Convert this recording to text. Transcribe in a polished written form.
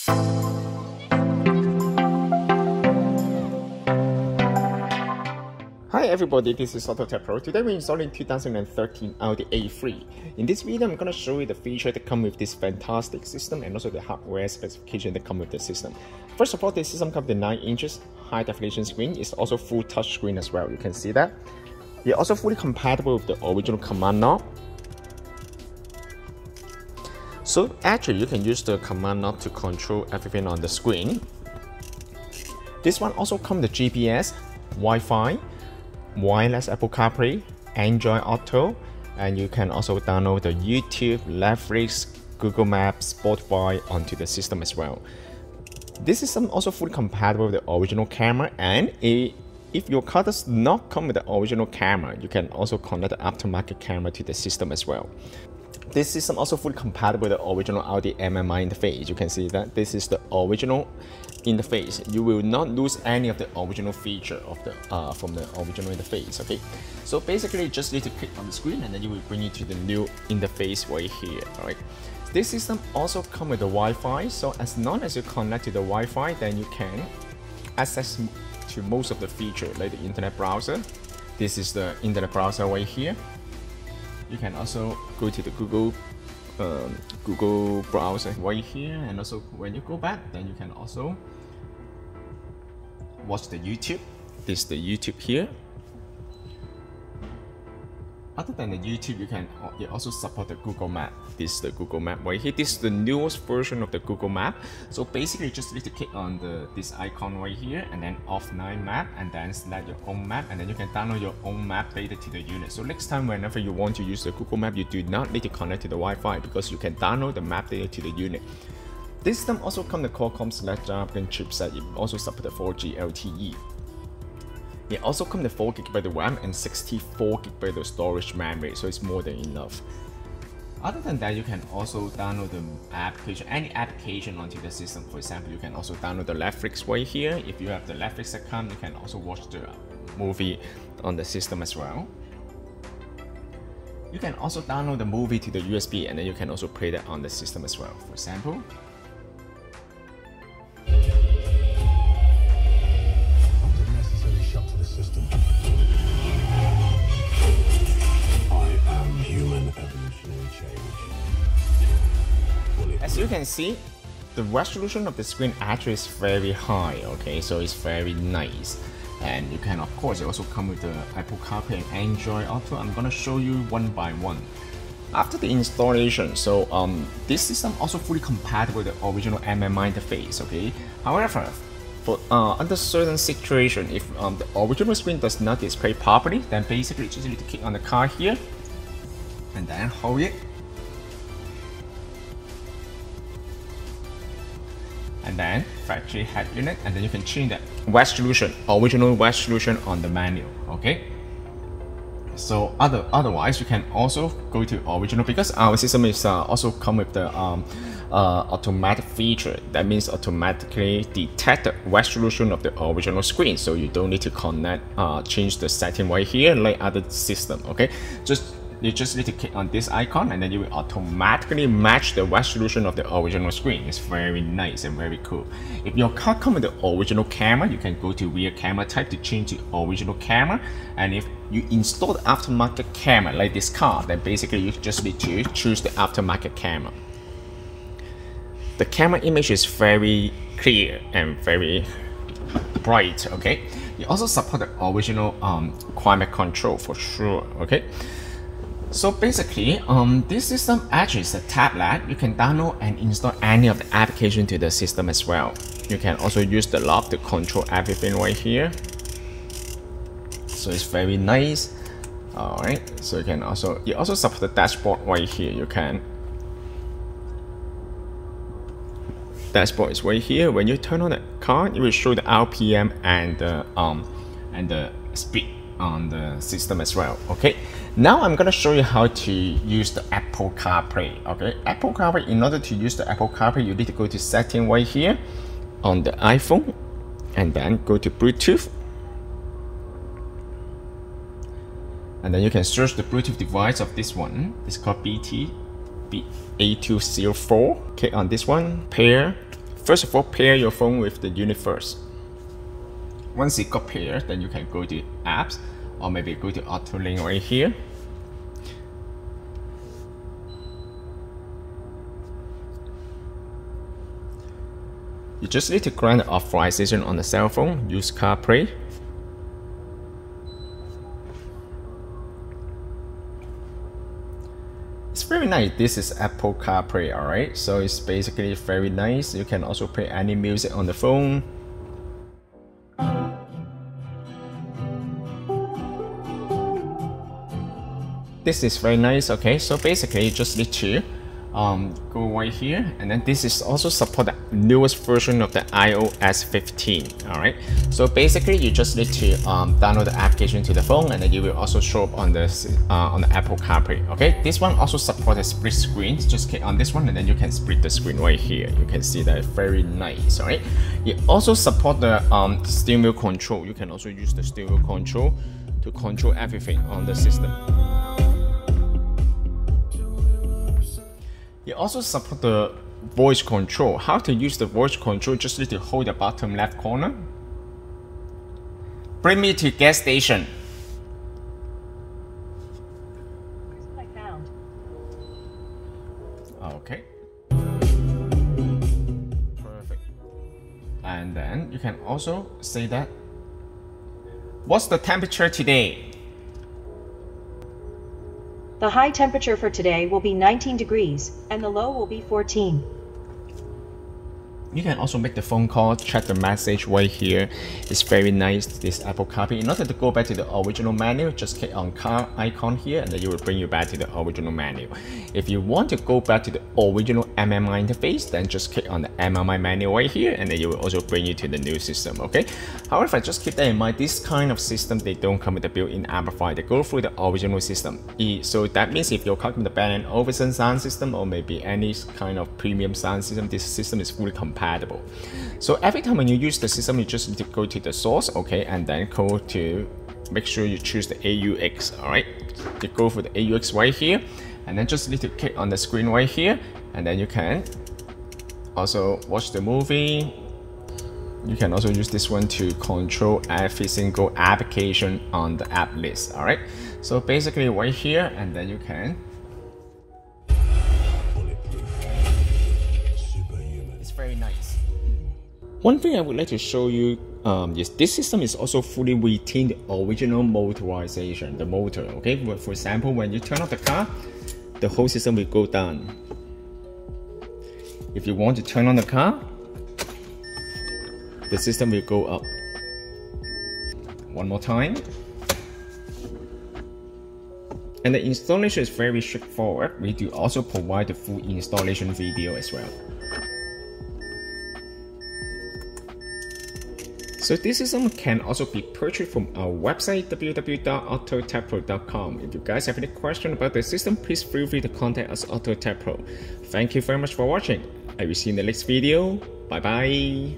Hi everybody, this is AutoTecPro. Today we're installing 2013 Audi A3. In this video, I'm going to show you the features that come with this fantastic system and also the hardware specification that come with the system. First of all, the system comes with 9 inches high definition screen. It's also full touch screen as well. You can see that. It's also fully compatible with the original command knob. So actually, you can use the command knob to control everything on the screen. This one also comes with GPS, Wi-Fi, wireless Apple CarPlay, Android Auto, and you can also download the YouTube, Netflix, Google Maps, Spotify onto the system as well. This system also fully compatible with the original camera, and if your car does not come with the original camera, you can also connect the aftermarket camera to the system as well. This system also fully compatible with the original Audi MMI interface. You can see that this is the original interface. You will not lose any of the original feature of the from the original interface. Okay, so basically you just need to click on the screen and then you will bring you to the new interface right here. All right, this system also comes with the Wi-Fi, so as long as you connect to the Wi-Fi, then you can access to most of the features like the internet browser. This is the internet browser right here. You can also go to the Google browser right here, and also when you go back, then you can also watch the YouTube. This is the YouTube here. Other than the YouTube, you also support the Google Map. This is the Google Map right here. This is the newest version of the Google Map. So basically, you just need to click on this icon right here, and then offline map, and then select your own map, and then you can download your own map data to the unit. So next time, whenever you want to use the Google Map, you do not need to connect to the Wi-Fi because you can download the map data to the unit. This system also comes with the Qualcomm Snapdragon chipset. It also supports 4G LTE. It also comes with 4GB RAM and 64GB storage memory, so it's more than enough. Other than that, you can also download the application, any application onto the system. For example, you can also download the Netflix right here. If you have the Netflix account, you can also watch the movie on the system as well. You can also download the movie to the USB, and then you can also play that on the system as well. For example, system. I am human evolutionary change. As you can see, the resolution of the screen actually is very high, okay, so it's very nice. And you can, of course, it also come with the Apple CarPlay and Android Auto. I'm gonna show you one by one. After the installation, so this system also fully compatible with the original MMI interface, okay. However, for under certain situation, if the original screen does not display properly, then basically you just need to click on the car here and then hold it, and then factory head unit, and then you can change the resolution, original resolution on the menu. Okay. So otherwise, you can also go to original, because our system is also come with the automatic feature. That means automatically detect the resolution of the original screen, so you don't need to change the setting right here like other system. Okay, you just need to click on this icon, and then you will automatically match the resolution of the original screen. It's very nice and very cool. If your car comes with the original camera, you can go to rear camera type to change the original camera. And if you install the aftermarket camera like this car, then basically you just need to choose the aftermarket camera. The camera image is very clear and very bright. Okay, you also support the original climate control for sure. Okay. So basically, this system actually is a tablet. You can download and install any of the application to the system as well. You can also use the knob to control everything right here. So it's very nice. All right. So you also support the dashboard right here. You can. Dashboard is right here. When you turn on the car, it will show the RPM and the speed on the system as well. Okay, now I'm gonna show you how to use the Apple CarPlay. Okay, Apple CarPlay. In order to use the Apple CarPlay, you need to go to setting right here on the iPhone, and then go to Bluetooth, and then you can search the Bluetooth device of this one. It's called A204. Click on this one, pair first of all, pair your phone with the unit first. Once it got paired, then you can go to apps, or maybe go to auto link right here. You just need to grant authorization on the cell phone, use CarPlay. It's very nice. This is Apple CarPlay, alright? So it's basically very nice. You can also play any music on the phone. This is very nice, okay? So basically you just need to go right here, and then this is also support the newest version of the iOS 15. All right, so basically you just need to download the application to the phone, and then you will also show up on the Apple CarPlay. Okay, this one also supports a split screen. Just click on this one, and then you can split the screen right here. You can see that, very nice. All right, it also support the steering wheel control. You can also use the steering wheel control to control everything on the system. You also support the voice control. How to use the voice control? Just need to hold the bottom left corner. Bring me to gas station. Here's what I found. Okay. Perfect. And then you can also say that, what's the temperature today? The high temperature for today will be 19 degrees, and the low will be 14. You can also make the phone call, check the message right here. It's very nice, this Apple CarPlay. In order to go back to the original menu, just click on car icon here, and then it will bring you back to the original menu. If you want to go back to the original MMI interface, then just click on the MMI menu right here, and then it will also bring you to the new system, okay? However, just keep that in mind, this kind of system, they don't come with the built-in amplifier. They go through the original system. So that means if you're coming with the Bang & Olufsen sound system, or maybe any kind of premium sound system, this system is fully compatible. So every time when you use the system, you just need to go to the source, okay, and then go to, make sure you choose the AUX, all right? You go for the AUX right here, and then just need to click on the screen right here, and then you can also watch the movie. You can also use this one to control every single application on the app list, all right? So basically right here, and then you can, it's very nice. One thing I would like to show you is this system is also fully retain the original motorization, the motor, okay? For example, when you turn off the car, the whole system will go down. If you want to turn on the car, the system will go up. One more time. And the installation is very straightforward. We do also provide the full installation video as well. So this system can also be purchased from our website www.AutoTecPro.com. If you guys have any question about the system, please feel free to contact us AutoTecPro. Thank you very much for watching. I will see you in the next video. Bye bye.